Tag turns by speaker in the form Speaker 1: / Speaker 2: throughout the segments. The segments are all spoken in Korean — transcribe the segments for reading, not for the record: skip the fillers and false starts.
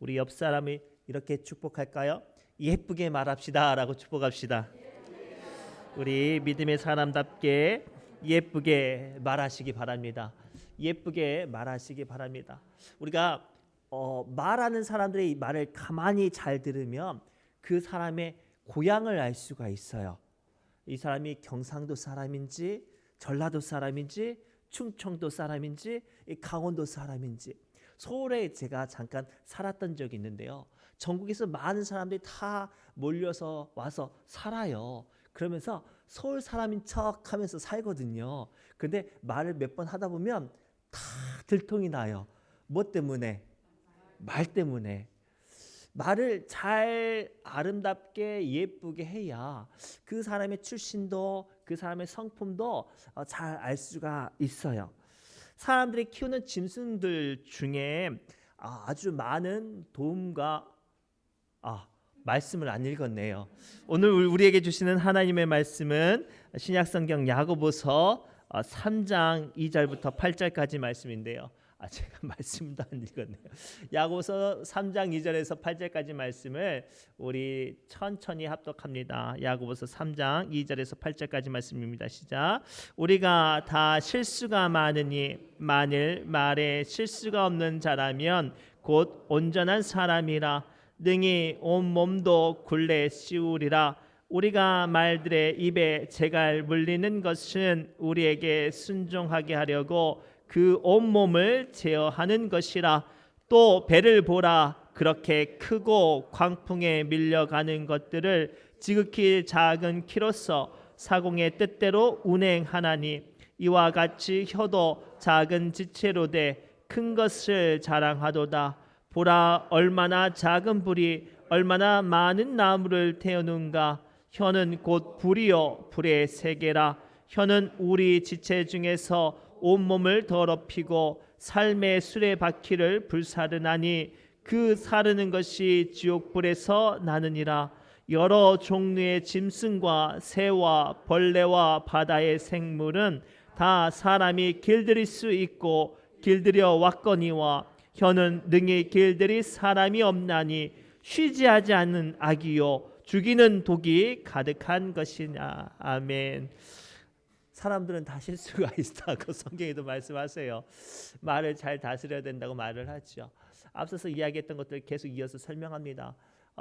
Speaker 1: 우리 옆 사람이 이렇게 축복할까요? 예쁘게 말합시다 라고 축복합시다. 우리 믿음의 사람답게 예쁘게 말하시기 바랍니다. 예쁘게 말하시기 바랍니다. 우리가 말하는 사람들의 말을 가만히 잘 들으면 그 사람의 고향을 알 수가 있어요. 이 사람이 경상도 사람인지 전라도 사람인지 충청도 사람인지 강원도 사람인지. 서울에 제가 잠깐 살았던 적이 있는데요. 전국에서 많은 사람들이 다 몰려서 와서 살아요. 그러면서 서울 사람인 척 하면서 살거든요. 근데 말을 몇 번 하다 보면 다 들통이 나요. 뭐 때문에? 말 때문에. 말을 잘 아름답게 예쁘게 해야 그 사람의 출신도 그 사람의 성품도 잘 알 수가 있어요. 사람들이 키우는 짐승들 중에 아주 많은 도움과 말씀을 안 읽었네요. 오늘 우리에게 주시는 하나님의 말씀은 신약성경 야고보서 3장 2절부터 8절까지 말씀인데요. 제가 말씀도 안 읽었네요. 야고보서 3장 2절에서 8절까지 말씀을 우리 천천히 합독합니다. 야고보서 3장 2절에서 8절까지 말씀입니다. 시작. 우리가 다 실수가 많으니 만일 말에 실수가 없는 자라면 곧 온전한 사람이라 능히 온 몸도 굴레 씌우리라. 우리가 말들의 입에 재갈 물리는 것은 우리에게 순종하게 하려고 그 온몸을 제어하는 것이라. 또 배를 보라. 그렇게 크고 광풍에 밀려가는 것들을 지극히 작은 키로서 사공의 뜻대로 운행하나니 이와 같이 혀도 작은 지체로 돼 큰 것을 자랑하도다. 보라, 얼마나 작은 불이 얼마나 많은 나무를 태우는가. 혀는 곧 불이요 불의 세계라. 혀는 우리 지체 중에서 온몸을 더럽히고 삶의 수레바퀴를 불사르나니 그 사르는 것이 지옥불에서 나느니라. 여러 종류의 짐승과 새와 벌레와 바다의 생물은 다 사람이 길들일 수 있고 길들여 왔거니와 혀는 능히 길들이 사람이 없나니 쉬지 않는 악이요 죽이는 독이 가득한 것이냐. 아멘. 사람들은 다 실수가 있다고 성경에도 말씀하세요. 말을 잘 다스려야 된다고 말을 하죠. 앞서서 이야기했던 것들 계속 이어서 설명합니다.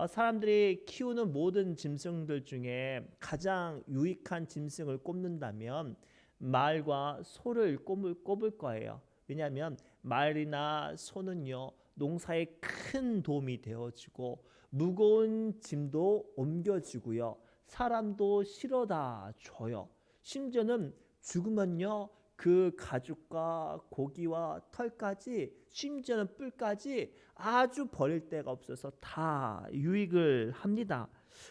Speaker 1: 사람들이 키우는 모든 짐승들 중에 가장 유익한 짐승을 꼽는다면 말과 소를 꼽을 거예요. 왜냐하면 말이나 소는요 농사에 큰 도움이 되어주고 무거운 짐도 옮겨주고요 사람도 실어다 줘요. 심지어는 죽으면요 그 가죽과 고기와 털까지 심지어는 뿔까지 아주 버릴 데가 없어서 다 유익을 합니다.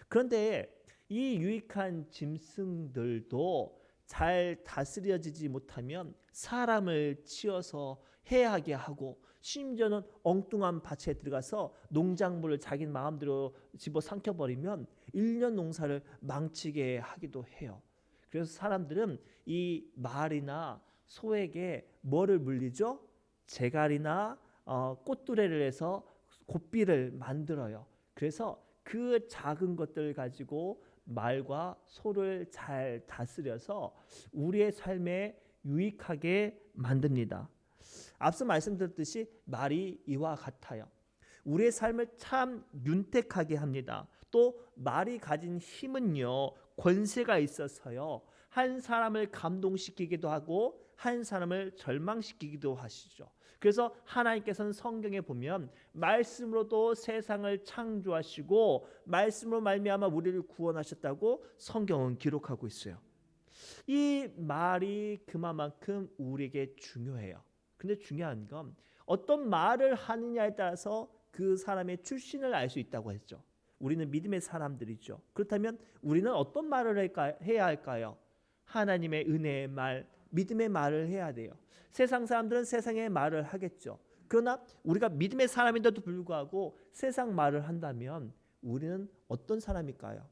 Speaker 1: 그런데 이 유익한 짐승들도 잘 다스려지지 못하면 사람을 치어서 해하게 하고 심지어는 엉뚱한 밭에 들어가서 농작물을 자기 마음대로 집어 삼켜버리면 1년 농사를 망치게 하기도 해요. 그래서 사람들은 이 말이나 소에게 뭐를 물리죠? 재갈이나 꽃두레를 해서 곱비를 만들어요. 그래서 그 작은 것들 가지고 말과 소를 잘 다스려서 우리의 삶에 유익하게 만듭니다. 앞서 말씀드렸듯이 말이 이와 같아요. 우리의 삶을 참 윤택하게 합니다. 또 말이 가진 힘은요 권세가 있어서요 한 사람을 감동시키기도 하고 한 사람을 절망시키기도 하시죠. 그래서 하나님께서는 성경에 보면 말씀으로도 세상을 창조하시고 말씀으로 말미암아 우리를 구원하셨다고 성경은 기록하고 있어요. 이 말이 그만큼 우리에게 중요해요. 근데 중요한 건 어떤 말을 하느냐에 따라서 그 사람의 출신을 알 수 있다고 했죠. 우리는 믿음의 사람들이죠. 그렇다면 우리는 어떤 말을 해야 할까요? 하나님의 은혜의 말, 믿음의 말을 해야 돼요. 세상 사람들은 세상의 말을 하겠죠. 그러나 우리가 믿음의 사람인데도 불구하고 세상 말을 한다면 우리는 어떤 사람일까요?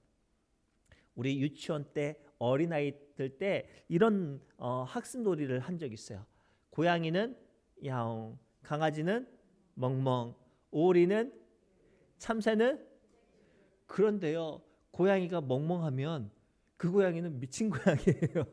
Speaker 1: 우리 유치원 때 어린아이들 때 이런 학습놀이를 한 적이 있어요. 고양이는 야옹, 강아지는 멍멍, 오리는 참새는 그런데요. 고양이가 멍멍하면 그 고양이는 미친 고양이에요.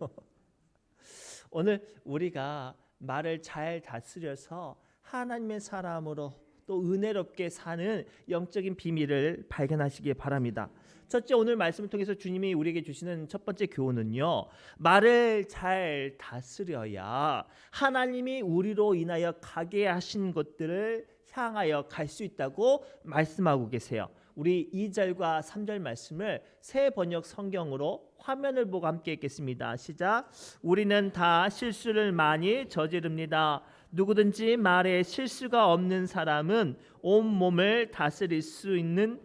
Speaker 1: 오늘 우리가 말을 잘 다스려서 하나님의 사람으로 또 은혜롭게 사는 영적인 비밀을 발견하시기 바랍니다. 첫째, 오늘 말씀을 통해서 주님이 우리에게 주시는 첫 번째 교훈은요, 말을 잘 다스려야 하나님이 우리로 인하여 가게 하신 것들을 향하여 갈 수 있다고 말씀하고 계세요. 우리 2절과 3절 말씀을 새 번역 성경으로 화면을 보고 함께 읽겠습니다. 시작. 우리는 다 실수를 많이 저지릅니다. 누구든지 말에 실수가 없는 사람은 온 몸을 다스릴 수 있는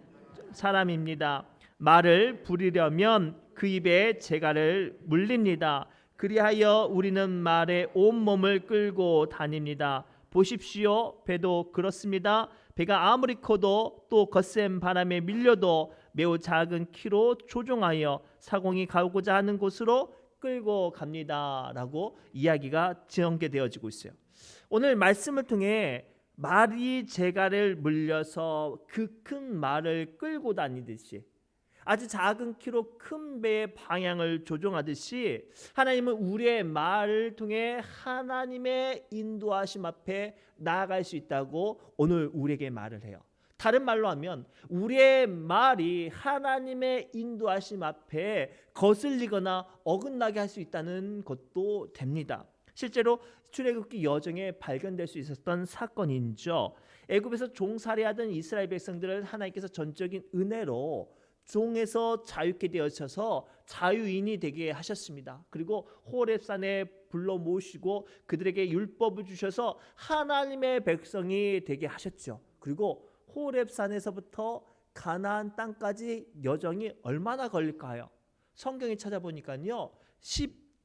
Speaker 1: 사람입니다. 말을 부리려면 그 입에 재갈을 물립니다. 그리하여 우리는 말에 온 몸을 끌고 다닙니다. 보십시오. 배도 그렇습니다. 배가 아무리 커도 또 거센 바람에 밀려도 매우 작은 키로 조종하여 사공이 가고자 하는 곳으로 끌고 갑니다. 라고 이야기가 전개되어지고 있어요. 오늘 말씀을 통해 말이 재갈을 물려서 그 큰 말을 끌고 다니듯이 아주 작은 키로 큰 배의 방향을 조종하듯이 하나님은 우리의 말을 통해 하나님의 인도하심 앞에 나아갈 수 있다고 오늘 우리에게 말을 해요. 다른 말로 하면 우리의 말이 하나님의 인도하심 앞에 거슬리거나 어긋나게 할 수 있다는 것도 됩니다. 실제로 출애굽기 여정에 발견될 수 있었던 사건이죠. 애굽에서 종살이하던 이스라엘 백성들을 하나님께서 전적인 은혜로 종에서 자유케 되어셔서 자유인이 되게 하셨습니다. 그리고 호렙산에 불러 모으시고 그들에게 율법을 주셔서 하나님의 백성이 되게 하셨죠. 그리고 호렙산에서부터 가나안 땅까지 여정이 얼마나 걸릴까요? 성경에 찾아보니까요,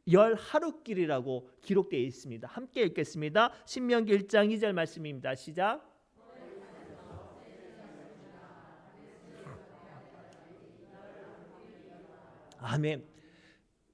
Speaker 1: 10하루길이라고 기록되어 있습니다. 함께 읽겠습니다. 신명기 1장 2절 말씀입니다. 시작. 아멘.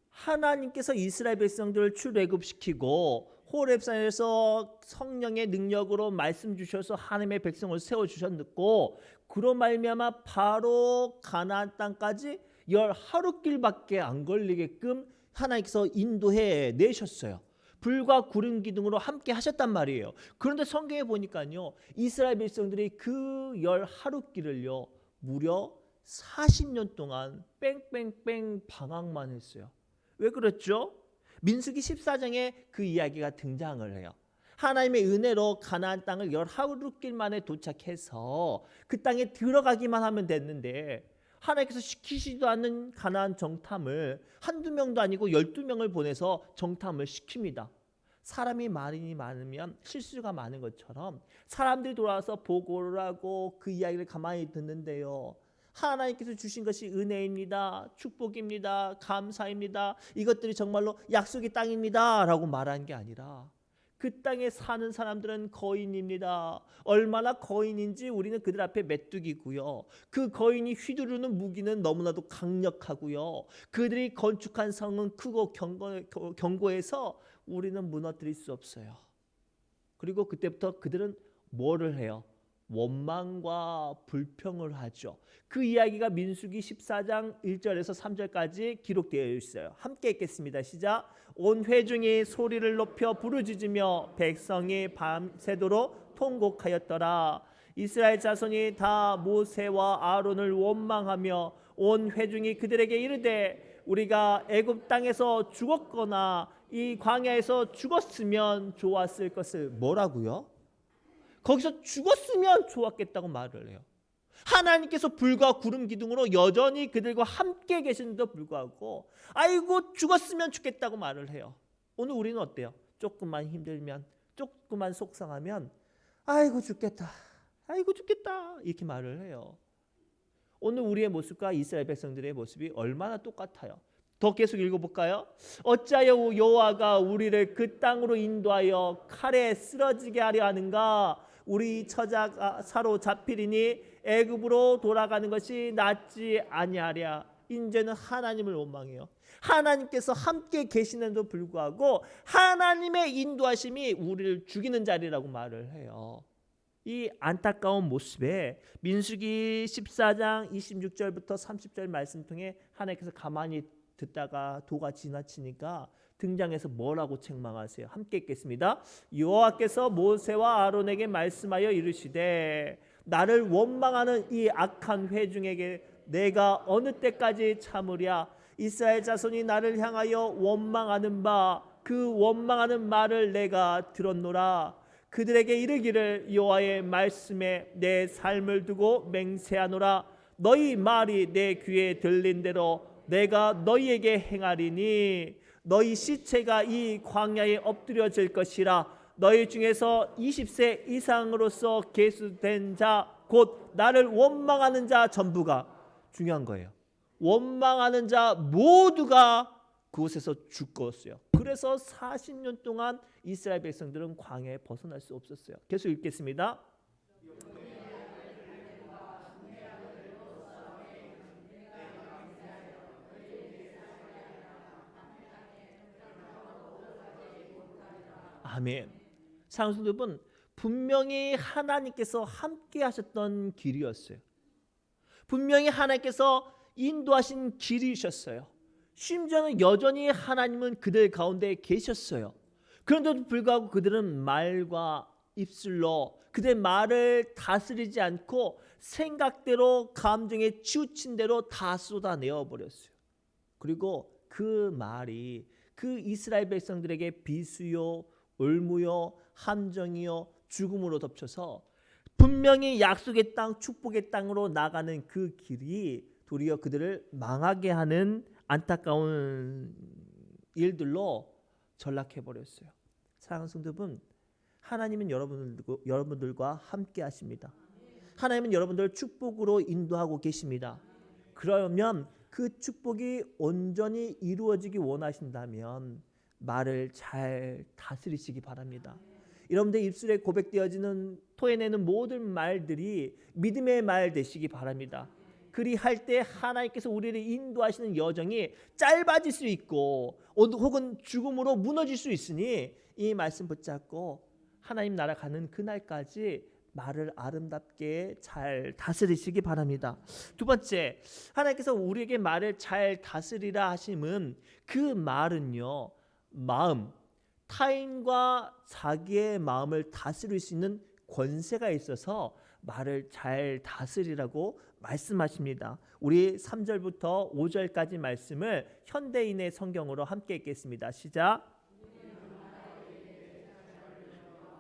Speaker 1: 하나님께서 이스라엘 백성들을 출애굽시키고 호렙산에서 성령의 능력으로 말씀 주셔서 하나님의 백성을 세워 주셨고, 그로 말미암아 바로 가나안 땅까지 10하루길밖에 안 걸리게끔 하나님께서 인도해 내셨어요. 불과 구름 기둥으로 함께 하셨단 말이에요. 그런데 성경에 보니까요, 이스라엘 백성들이 그 10하루길을요 무려 40년 동안 뺑뺑뺑 방황만 했어요. 왜 그랬죠? 민수기 14장에 그 이야기가 등장을 해요. 하나님의 은혜로 가나안 땅을 10하루길 만에 도착해서 그 땅에 들어가기만 하면 됐는데, 하나님께서 시키지도 않는 가나안 정탐을 한두 명도 아니고 12명을 보내서 정탐을 시킵니다. 사람이 많으면 실수가 많은 것처럼 사람들이 돌아와서 보고를 하고 그 이야기를 가만히 듣는데요, 하나님께서 주신 것이 은혜입니다, 축복입니다, 감사입니다, 이것들이 정말로 약속의 땅입니다 라고 말한 게 아니라 그 땅에 사는 사람들은 거인입니다. 얼마나 거인인지 우리는 그들 앞에 메뚜기고요. 그 거인이 휘두르는 무기는 너무나도 강력하고요. 그들이 건축한 성은 크고 견고해서 우리는 무너뜨릴 수 없어요. 그리고 그때부터 그들은 뭐를 해요? 원망과 불평을 하죠. 그 이야기가 민수기 14장 1절에서 3절까지 기록되어 있어요. 함께 읽겠습니다. 시작. 온 회중이 소리를 높여 부르짖으며 백성이 밤새도록 통곡하였더라. 이스라엘 자손이 다 모세와 아론을 원망하며 온 회중이 그들에게 이르되 우리가 애굽 땅에서 죽었거나 이 광야에서 죽었으면 좋았을 것을. 뭐라고요? 거기서 죽었으면 좋았겠다고 말을 해요. 하나님께서 불과 구름 기둥으로 여전히 그들과 함께 계시는데도 불구하고 아이고 죽었으면 좋겠다고 말을 해요. 오늘 우리는 어때요? 조금만 힘들면, 조금만 속상하면 아이고 죽겠다, 아이고 죽겠다 이렇게 말을 해요. 오늘 우리의 모습과 이스라엘 백성들의 모습이 얼마나 똑같아요. 더 계속 읽어볼까요? 어찌하여 여호와가 우리를 그 땅으로 인도하여 칼에 쓰러지게 하려 하는가? 우리 처자가 사로잡히리니 애굽으로 돌아가는 것이 낫지 아니하랴. 이제는 하나님을 원망해요. 하나님께서 함께 계시는데도 불구하고 하나님의 인도하심이 우리를 죽이는 자리라고 말을 해요. 이 안타까운 모습에 민수기 14장 26절부터 30절 말씀 통해 하나님께서 가만히 듣다가 도가 지나치니까 등장해서 뭐라고 책망하세요? 함께 읽겠습니다. 여호와께서 모세와 아론에게 말씀하여 이르시되 나를 원망하는 이 악한 회중에게 내가 어느 때까지 참으랴. 이스라엘 자손이 나를 향하여 원망하는 바 그 원망하는 말을 내가 들었노라. 그들에게 이르기를 여호와의 말씀에 내 삶을 두고 맹세하노라. 너희 말이 내 귀에 들린 대로 내가 너희에게 행하리니 너희 시체가 이 광야에 엎드려질 것이라. 너희 중에서 20세 이상으로서 계수된 자 곧 나를 원망하는 자 전부가, 중요한 거예요, 원망하는 자 모두가 그곳에서 죽었어요. 그래서 40년 동안 이스라엘 백성들은 광야에 벗어날 수 없었어요. 계속 읽겠습니다. 아멘. 사랑하는 여러분, 분명히 하나님께서 함께 하셨던 길이었어요. 분명히 하나님께서 인도하신 길이셨어요. 심지어는 여전히 하나님은 그들 가운데 계셨어요. 그런데도 불구하고 그들은 말과 입술로 그들의 말을 다스리지 않고 생각대로 감정에 치우친 대로 다 쏟아내어 버렸어요. 그리고 그 말이 그 이스라엘 백성들에게 비수요, 올무요, 함정이요, 죽음으로 덮쳐서 분명히 약속의 땅, 축복의 땅으로 나가는 그 길이 도리어 그들을 망하게 하는 안타까운 일들로 전락해 버렸어요. 사랑하는 성도분, 하나님은 여러분들과 함께 하십니다. 하나님은 여러분들을 축복으로 인도하고 계십니다. 그러면 그 축복이 온전히 이루어지기 원하신다면 말을 잘 다스리시기 바랍니다. 여러분들 입술에 고백되어지는 토해내는 모든 말들이 믿음의 말 되시기 바랍니다. 그리할 때 하나님께서 우리를 인도하시는 여정이 짧아질 수 있고 혹은 죽음으로 무너질 수 있으니 이 말씀 붙잡고 하나님 나라 가는 그날까지 말을 아름답게 잘 다스리시기 바랍니다. 두 번째, 하나님께서 우리에게 말을 잘 다스리라 하심은 그 말은요, 마음, 타인과 자기의 마음을 다스릴 수 있는 권세가 있어서 말을 잘 다스리라고 말씀하십니다. 우리 3절부터 5절까지 말씀을 현대인의 성경으로 함께 읽겠습니다. 시작.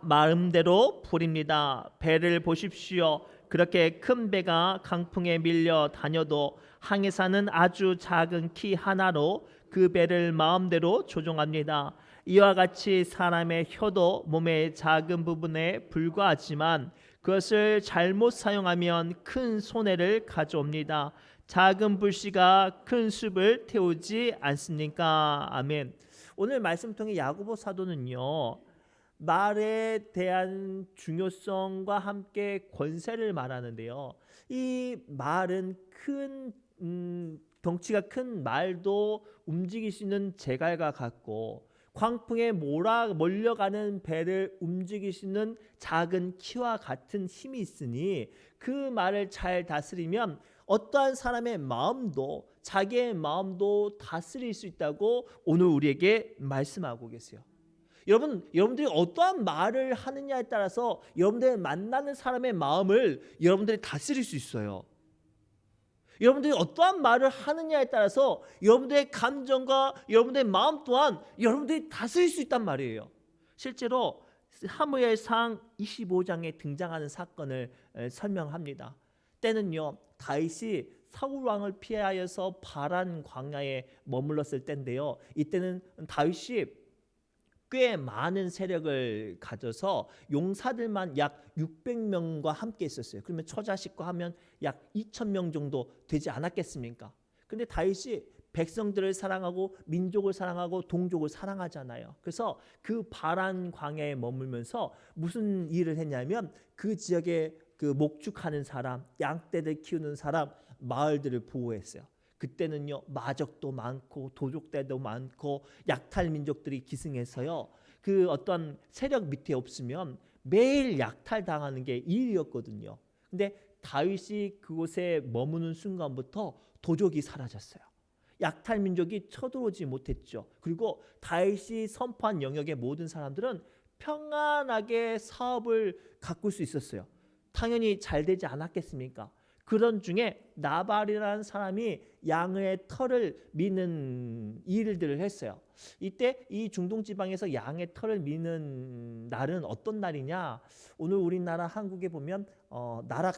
Speaker 1: 마음대로 부립니다. 배를 보십시오. 그렇게 큰 배가 강풍에 밀려 다녀도 항해사는 아주 작은 키 하나로 그 배를 마음대로 조종합니다. 이와 같이 사람의 혀도 몸의 작은 부분에 불과하지만 그것을 잘못 사용하면 큰 손해를 가져옵니다. 작은 불씨가 큰 숲을 태우지 않습니까? 아멘. 오늘 말씀 통해 야고보 사도는요, 말에 대한 중요성과 함께 권세를 말하는데요. 이 말은 큰 덩치가 큰 말도 움직일 수 있는 제갈과 같고 광풍에 몰려가는 배를 움직이시는 작은 키와 같은 힘이 있으니 그 말을 잘 다스리면 어떠한 사람의 마음도 자기의 마음도 다스릴 수 있다고 오늘 우리에게 말씀하고 계세요. 여러분들이 어떠한 말을 하느냐에 따라서 여러분들이 만나는 사람의 마음을 여러분들이 다스릴 수 있어요. 여러분들이 어떠한 말을 하느냐에 따라서 여러분들의 감정과 여러분들의 마음 또한 여러분들이 다스릴 수 있단 말이에요. 실제로 사무엘상 25장에 등장하는 사건을 설명합니다. 때는요, 다윗이 사울 왕을 피하여서 바란 광야에 머물렀을 때인데요. 이때는 다윗이 꽤 많은 세력을 가져서 용사들만 약 600명과 함께 있었어요. 그러면 처자식과 하면 약 2,000명 정도 되지 않았겠습니까? 근데 다윗이 백성들을 사랑하고 민족을 사랑하고 동족을 사랑하잖아요. 그래서 그 바란 광야에 머물면서 무슨 일을 했냐면 그 지역에 그 목축하는 사람, 양떼들 키우는 사람, 마을들을 보호했어요. 그때는요, 마적도 많고 도적대도 많고 약탈 민족들이 기승해서요, 그 어떤 세력 밑에 없으면 매일 약탈당하는 게 일이었거든요. 근데 다윗이 그곳에 머무는 순간부터 도적이 사라졌어요. 약탈 민족이 쳐들어오지 못했죠. 그리고 다윗이 선포한 영역의 모든 사람들은 평안하게 사업을 가꿀 수 있었어요. 당연히 잘 되지 않았겠습니까? 그런 중에 나발이라는 사람이 양의 털을 미는 일들을 했어요. 이때 이 중동 지방에서 양의 털을 미는 날은 어떤 날이냐? 오늘 우리나라 한국에 보면 나락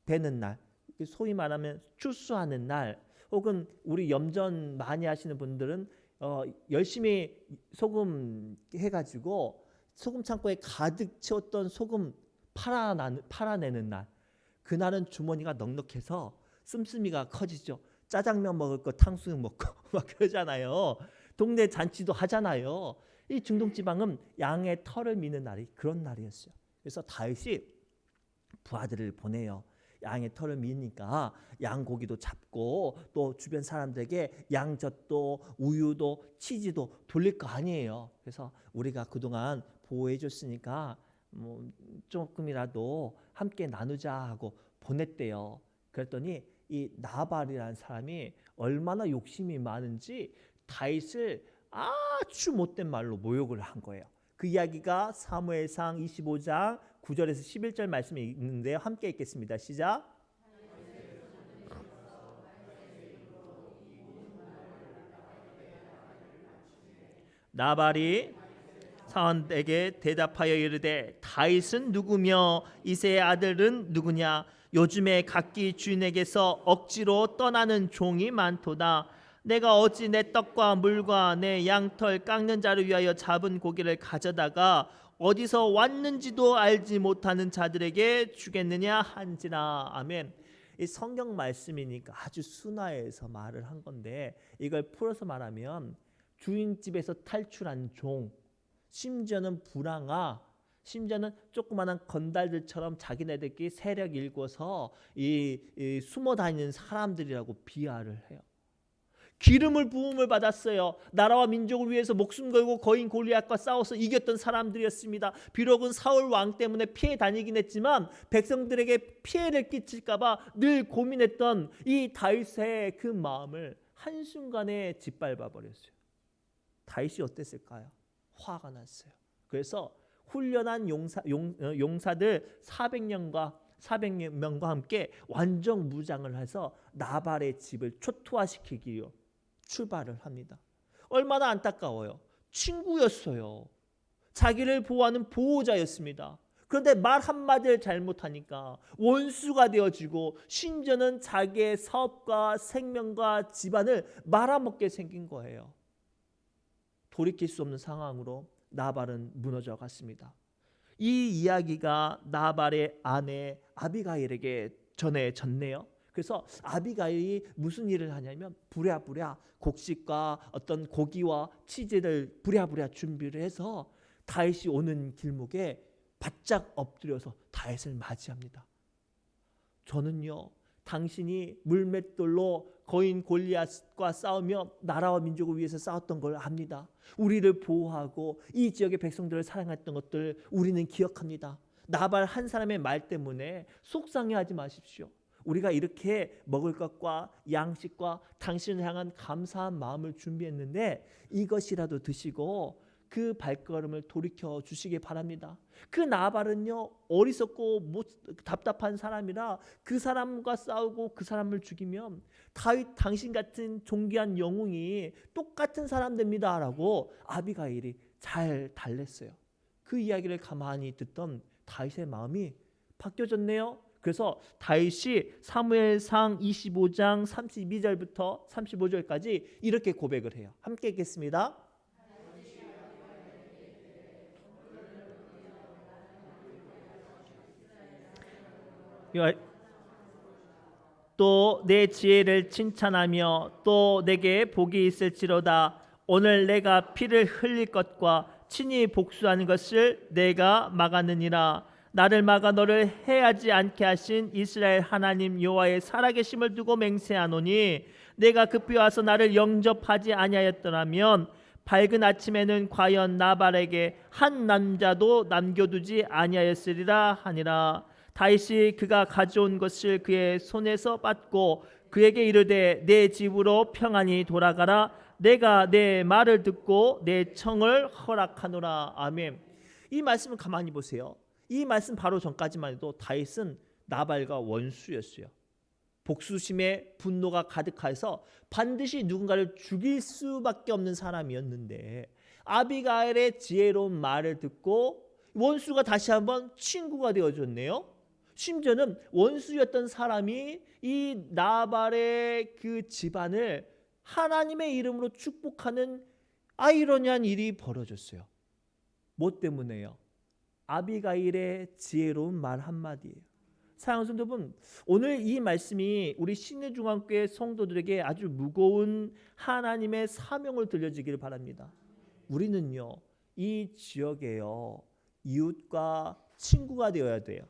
Speaker 1: 베는 날, 소위 말하면 추수하는 날, 혹은 우리 염전 많이 하시는 분들은 열심히 소금 해가지고 소금 창고에 가득 채웠던 소금 팔아내는 날, 그날은 주머니가 넉넉해서 씀씀이가 커지죠. 짜장면 먹을 거 탕수육 먹고 막 그러잖아요. 동네 잔치도 하잖아요. 이 중동 지방은 양의 털을 미는 날이 그런 날이었어요. 그래서 다윗이 부하들을 보내요. 양의 털을 미니까 양고기도 잡고 또 주변 사람들에게 양젖도 우유도 치즈도 돌릴 거 아니에요. 그래서 우리가 그동안 보호해 줬으니까 뭐 조금이라도 함께 나누자 하고 보냈대요. 그랬더니 이 나발이라는 사람이 얼마나 욕심이 많은지 다윗을 아주 못된 말로 모욕을 한 거예요. 그 이야기가 사무엘상 25장 9절에서 11절 말씀이 있는데요. 함께 읽겠습니다. 시작. 나발이 사원에게 대답하여 이르되 다윗은 누구며 이새의 아들은 누구냐? 요즘에 각기 주인에게서 억지로 떠나는 종이 많도다. 내가 어찌 내 떡과 물과 내 양털 깎는 자를 위하여 잡은 고기를 가져다가 어디서 왔는지도 알지 못하는 자들에게 주겠느냐 한지라. 아멘. 이 성경 말씀이니까 아주 순화해서 말을 한 건데, 이걸 풀어서 말하면 주인 집에서 탈출한 종, 심지어는 불황아, 심지어는 조그마한 건달들처럼 자기네들끼리 세력 일궈서 숨어 다니는 사람들이라고 비하를 해요. 기름을 부음을 받았어요. 나라와 민족을 위해서 목숨 걸고 거인 골리앗과 싸워서 이겼던 사람들이었습니다. 비록은 사울 왕 때문에 피해 다니긴 했지만 백성들에게 피해를 끼칠까 봐 늘 고민했던 이 다윗의 그 마음을 한순간에 짓밟아 버렸어요. 다윗이 어땠을까요? 화가 났어요. 그래서 훈련한 용사들 400명과 함께 완전 무장을 해서 나발의 집을 초토화시키기로 출발을 합니다. 얼마나 안타까워요. 친구였어요. 자기를 보호하는 보호자였습니다. 그런데 말 한마디를 잘못하니까 원수가 되어지고 심지어는 자기의 사업과 생명과 집안을 말아먹게 생긴 거예요. 돌이킬 수 없는 상황으로 나발은 무너져 갔습니다. 이 이야기가 나발의 아내 아비가일에게 전해졌네요. 그래서 아비가일이 무슨 일을 하냐면 부랴부랴 곡식과 어떤 고기와 치즈를 부랴부랴 준비를 해서 다윗이 오는 길목에 바짝 엎드려서 다윗을 맞이합니다. 저는요, 당신이 물맷돌로 거인 골리앗과 싸우며 나라와 민족을 위해서 싸웠던 걸 압니다. 우리를 보호하고 이 지역의 백성들을 사랑했던 것들 우리는 기억합니다. 나발 한 사람의 말 때문에 속상해하지 마십시오. 우리가 이렇게 먹을 것과 양식과 당신을 향한 감사한 마음을 준비했는데 이것이라도 드시고 그 발걸음을 돌이켜 주시기 바랍니다. 그 나발은요, 어리석고 답답한 사람이라 그 사람과 싸우고 그 사람을 죽이면 다윗 당신 같은 존귀한 영웅이 똑같은 사람 됩니다 라고 아비가일이 잘 달랬어요. 그 이야기를 가만히 듣던 다윗의 마음이 바뀌어졌네요. 그래서 다윗이 사무엘상 25장 32절부터 35절까지 이렇게 고백을 해요. 함께 읽겠습니다. 또 내 지혜를 칭찬하며 또 내게 복이 있을지로다. 오늘 내가 피를 흘릴 것과 친히 복수하는 것을 내가 막았느니라. 나를 막아 너를 해하지 않게 하신 이스라엘 하나님 여호와의 살아계심을 두고 맹세하노니 내가 급히 와서 나를 영접하지 아니하였더라면 밝은 아침에는 과연 나발에게 한 남자도 남겨두지 아니하였으리라 하니라. 다윗이 그가 가져온 것을 그의 손에서 받고 그에게 이르되 내 집으로 평안히 돌아가라. 내가 내 말을 듣고 내 청을 허락하노라. 아멘. 이 말씀을 가만히 보세요. 이 말씀 바로 전까지만 해도 다윗은 나발과 원수였어요. 복수심에 분노가 가득해서 반드시 누군가를 죽일 수밖에 없는 사람이었는데, 아비가일의 지혜로운 말을 듣고 원수가 다시 한번 친구가 되어줬네요. 심지어는 원수였던 사람이 이 나발의 그 집안을 하나님의 이름으로 축복하는 아이러니한 일이 벌어졌어요. 뭐 때문에요? 아비가일의 지혜로운 말 한마디예요. 사랑하는 성도 여러분, 오늘 이 말씀이 우리 신의중앙교회 성도들에게 아주 무거운 하나님의 사명을 들려지기를 바랍니다. 우리는요, 이 지역에요, 이웃과 친구가 되어야 돼요.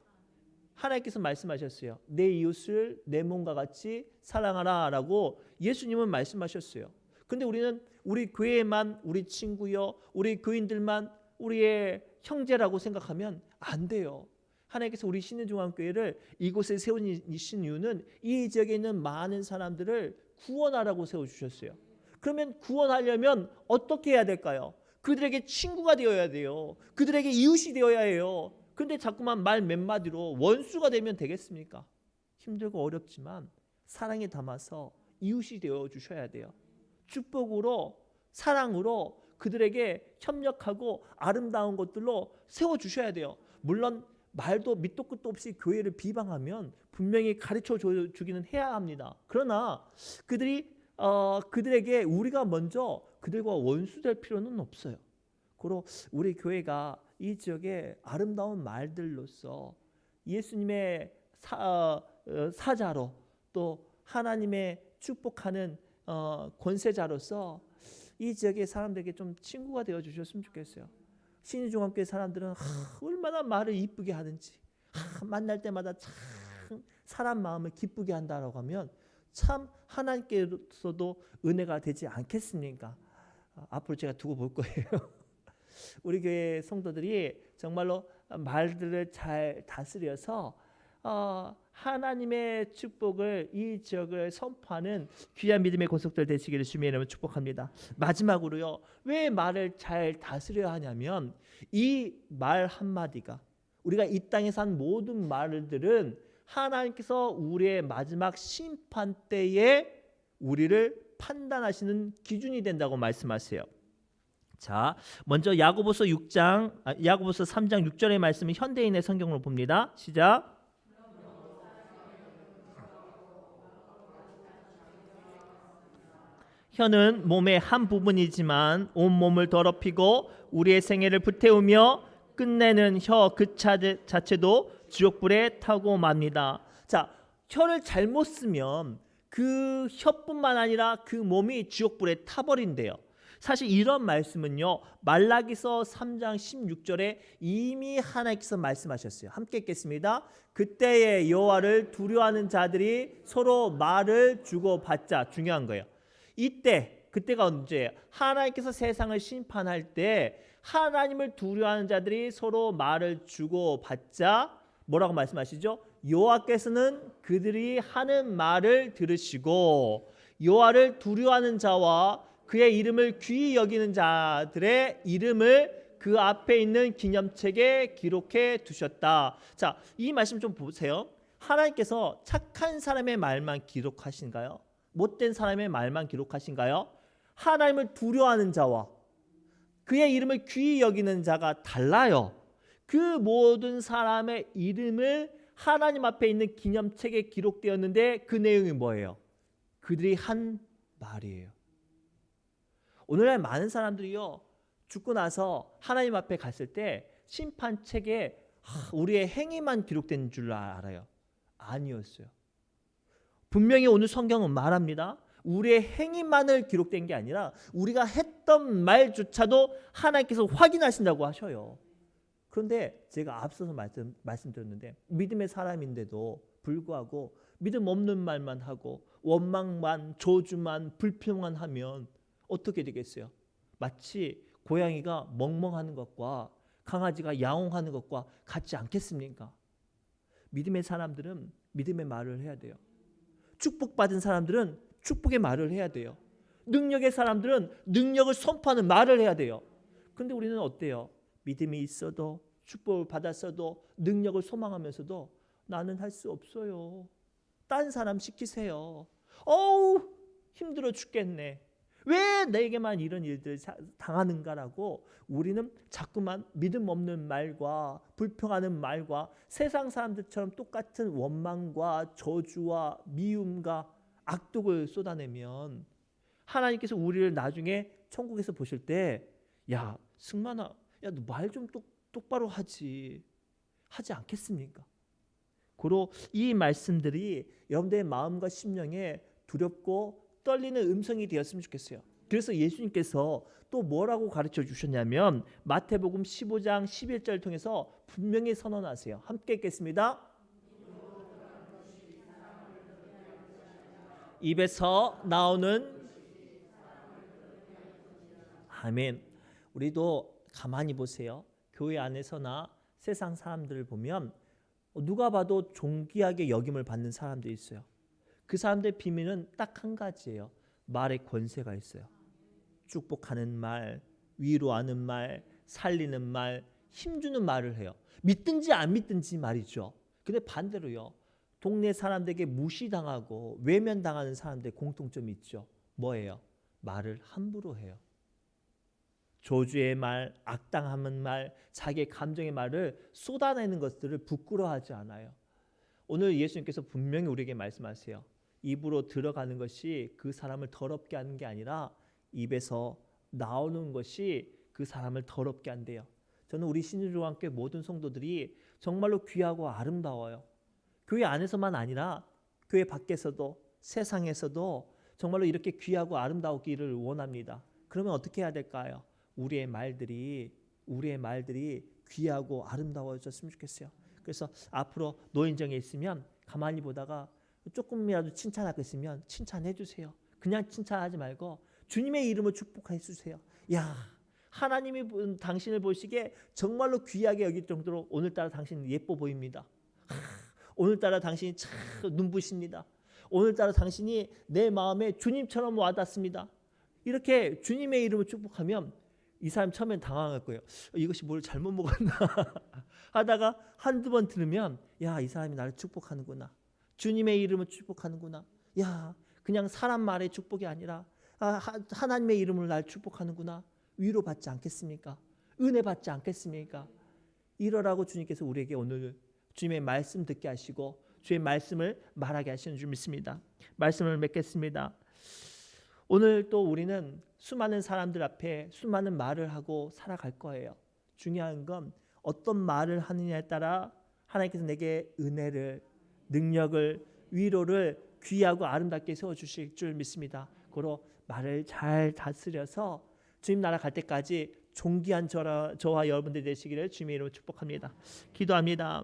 Speaker 1: 하나님께서 말씀하셨어요. 내 이웃을 내 몸과 같이 사랑하라 라고 예수님은 말씀하셨어요. 근데 우리는 우리 교회만 우리 친구요, 우리 교인들만 우리의 형제라고 생각하면 안 돼요. 하나님께서 우리 신의중앙교회를 이곳에 세우신 이유는 이 지역에 있는 많은 사람들을 구원하라고 세워주셨어요. 그러면 구원하려면 어떻게 해야 될까요? 그들에게 친구가 되어야 돼요. 그들에게 이웃이 되어야 해요. 근데 자꾸만 말 몇 마디로 원수가 되면 되겠습니까? 힘들고 어렵지만 사랑에 담아서 이웃이 되어 주셔야 돼요. 축복으로, 사랑으로 그들에게 협력하고 아름다운 것들로 세워주셔야 돼요. 물론 말도 밑도 끝도 없이 교회를 비방하면 분명히 가르쳐 주기는 해야 합니다. 그러나 그들에게 우리가 먼저 그들과 원수될 필요는 없어요. 그리고 우리 교회가 이 지역의 아름다운 말들로서 예수님의 사자로, 또 하나님의 축복하는 권세자로서 이 지역의 사람들에게 좀 친구가 되어 주셨으면 좋겠어요. 신의중앙교회 사람들은 얼마나 말을 이쁘게 하는지, 만날 때마다 참 사람 마음을 기쁘게 한다라고 하면 참 하나님께서도 은혜가 되지 않겠습니까? 앞으로 제가 두고 볼 거예요. 우리 교회 성도들이 정말로 말들을 잘 다스려서 하나님의 축복을 이 지역을 선포하는 귀한 믿음의 권속들 되시기를 주님의 이름으로 축복합니다. 마지막으로요, 왜 말을 잘 다스려야 하냐면 이 말 한마디가, 우리가 이 땅에서 한 모든 말들은 하나님께서 우리의 마지막 심판 때에 우리를 판단하시는 기준이 된다고 말씀하세요. 자, 먼저 야고보서 3장 6절의 말씀은 현대인의 성경으로 봅니다. 시작. 혀는 몸의 한 부분이지만 온 몸을 더럽히고 우리의 생애를 불태우며 끝내는 혀 그 자체도 지옥불에 타고 맙니다. 자, 혀를 잘못 쓰면 그 혀뿐만 아니라 그 몸이 지옥불에 타버린대요. 사실 이런 말씀은요, 말라기서 3장 16절에 이미 하나님께서 말씀하셨어요. 함께 읽겠습니다. 그때에 여호와를 두려워하는 자들이 서로 말을 주고받자. 중요한 거예요. 그때가 언제예요? 하나님께서 세상을 심판할 때 하나님을 두려워하는 자들이 서로 말을 주고받자. 뭐라고 말씀하시죠? 여호와께서는 그들이 하는 말을 들으시고 여호와를 두려워하는 자와 그의 이름을 귀히 여기는 자들의 이름을 그 앞에 있는 기념책에 기록해 두셨다. 자, 이 말씀 좀 보세요. 하나님께서 착한 사람의 말만 기록하신가요? 못된 사람의 말만 기록하신가요? 하나님을 두려워하는 자와 그의 이름을 귀히 여기는 자가 달라요. 그 모든 사람의 이름을 하나님 앞에 있는 기념책에 기록되었는데 그 내용이 뭐예요? 그들이 한 말이에요. 오늘날 많은 사람들이요, 죽고 나서 하나님 앞에 갔을 때 심판책에 우리의 행위만 기록된 줄 알아요. 아니었어요. 분명히 오늘 성경은 말합니다. 우리의 행위만을 기록된 게 아니라 우리가 했던 말조차도 하나님께서 확인하신다고 하셔요. 그런데 제가 앞서서 말씀드렸는데 믿음의 사람인데도 불구하고 믿음 없는 말만 하고 원망만, 저주만, 불평만 하면 어떻게 되겠어요? 마치 고양이가 멍멍하는 것과 강아지가 야옹하는 것과 같지 않겠습니까? 믿음의 사람들은 믿음의 말을 해야 돼요. 축복받은 사람들은 축복의 말을 해야 돼요. 능력의 사람들은 능력을 선포하는 말을 해야 돼요. 근데 우리는 어때요? 믿음이 있어도 축복을 받았어도 능력을 소망하면서도 나는 할 수 없어요. 딴 사람 시키세요. 어우 힘들어 죽겠네. 왜 내게만 이런 일들 당하는가라고 우리는 자꾸만 믿음 없는 말과 불평하는 말과 세상 사람들처럼 똑같은 원망과 저주와 미움과 악독을 쏟아내면 하나님께서 우리를 나중에 천국에서 보실 때 야 승만아, 야 너 말 좀 똑바로 하지 않겠습니까? 고로 이 말씀들이 여러분들의 마음과 심령에 두렵고 떨리는 음성이 되었으면 좋겠어요. 그래서 예수님께서 또 뭐라고 가르쳐 주셨냐면 마태복음 15장 11절을 통해서 분명히 선언하세요. 함께 읽겠습니다. 입에서 나오는 아멘. 우리도 가만히 보세요. 교회 안에서나 세상 사람들을 보면 누가 봐도 존귀하게 여김을 받는 사람들이 있어요. 그 사람들의 비밀은 딱 한 가지예요. 말의 권세가 있어요. 축복하는 말, 위로하는 말, 살리는 말, 힘주는 말을 해요. 믿든지 안 믿든지 말이죠. 근데 반대로요. 동네 사람들에게 무시당하고 외면당하는 사람들의 공통점이 있죠. 뭐예요? 말을 함부로 해요. 저주의 말, 악당하는 말, 자기의 감정의 말을 쏟아내는 것들을 부끄러워하지 않아요. 오늘 예수님께서 분명히 우리에게 말씀하세요. 입으로 들어가는 것이 그 사람을 더럽게 하는 게 아니라 입에서 나오는 것이 그 사람을 더럽게 한대요. 저는 우리 신일조항교회 모든 성도들이 정말로 귀하고 아름다워요. 교회 안에서만 아니라 교회 밖에서도 세상에서도 정말로 이렇게 귀하고 아름다우기를 원합니다. 그러면 어떻게 해야 될까요? 우리의 말들이 귀하고 아름다워졌으면 좋겠어요. 그래서 앞으로 노인정에 있으면 가만히 보다가 조금이라도 칭찬할 거 있으면 칭찬해 주세요. 그냥 칭찬하지 말고 주님의 이름을 축복해 주세요. 야, 하나님이 당신을 보시기에 정말로 귀하게 여길 정도로 오늘따라 당신 예뻐 보입니다. 오늘따라 당신이 참 눈부십니다. 오늘따라 당신이 내 마음에 주님처럼 와닿습니다. 이렇게 주님의 이름을 축복하면 이 사람 처음엔 당황할 거예요. 이것이 뭘 잘못 먹었나 하다가 한두 번 들으면 야, 이 사람이 나를 축복하는구나. 주님의 이름을 축복하는구나. 야, 그냥 사람 말의 축복이 아니라 하나님의 이름으로 날 축복하는구나. 위로받지 않겠습니까? 은혜 받지 않겠습니까? 이러라고 주님께서 우리에게 오늘 주님의 말씀 듣게 하시고 주의 말씀을 말하게 하시는 줄 믿습니다. 말씀을 맺겠습니다. 오늘 또 우리는 수많은 사람들 앞에 수많은 말을 하고 살아갈 거예요. 중요한 건 어떤 말을 하느냐에 따라 하나님께서 내게 은혜를, 능력을, 위로를 귀하고 아름답게 세워주실 줄 믿습니다. 고로 말을 잘 다스려서 주님 나라 갈 때까지 존귀한 저와 여러분들 되시기를 주님의 이름으로 축복합니다. 기도합니다.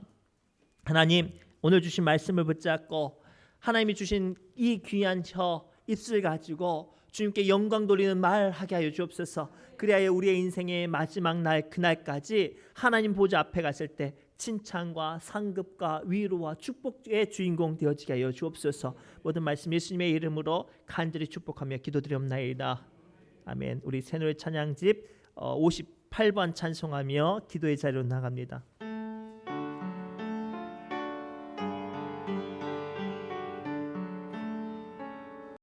Speaker 1: 하나님, 오늘 주신 말씀을 붙잡고 하나님이 주신 이 귀한 혀, 입술 가지고 주님께 영광 돌리는 말 하게 하여 주옵소서. 그리하여 우리의 인생의 마지막 날 그날까지 하나님 보좌 앞에 갔을 때 칭찬과 상급과 위로와 축복의 주인공 되어지게 하여 주옵소서. 모든 말씀 예수님의 이름으로 간절히 축복하며 기도드리옵나이다. 아멘. 우리 새노래 찬양집 58번 찬송하며 기도의 자리로 나갑니다.